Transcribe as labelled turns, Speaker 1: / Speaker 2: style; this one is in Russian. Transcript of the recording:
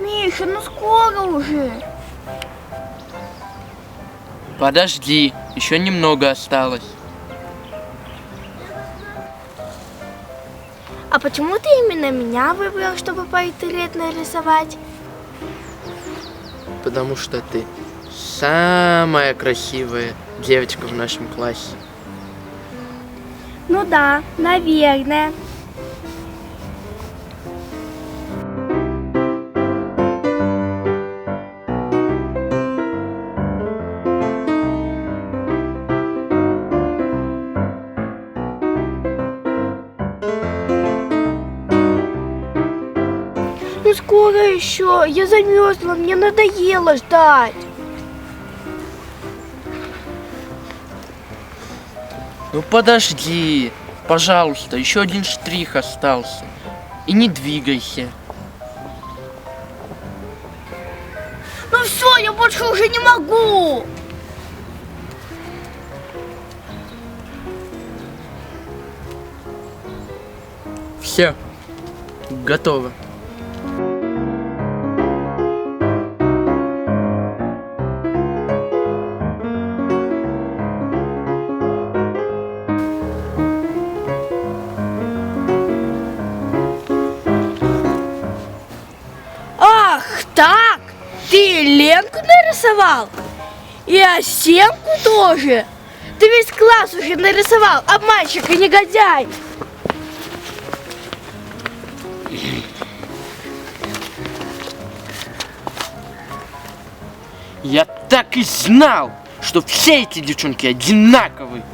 Speaker 1: Миша, ну скоро уже.
Speaker 2: Подожди, еще немного осталось.
Speaker 1: А почему ты именно меня выбрал, чтобы портрет нарисовать?
Speaker 2: Потому что ты самая красивая девочка в нашем классе.
Speaker 1: Ну да, наверное. Ну скоро еще, я замерзла, мне надоело ждать.
Speaker 2: Ну подожди, пожалуйста, еще один штрих остался. И не двигайся.
Speaker 1: Ну все, я больше уже не могу.
Speaker 2: Все, готово.
Speaker 1: Ах так, ты Ленку нарисовал? И Асенку тоже? Ты весь класс уже нарисовал, обманщик и негодяй.
Speaker 2: Я так и знал, что все эти девчонки одинаковые.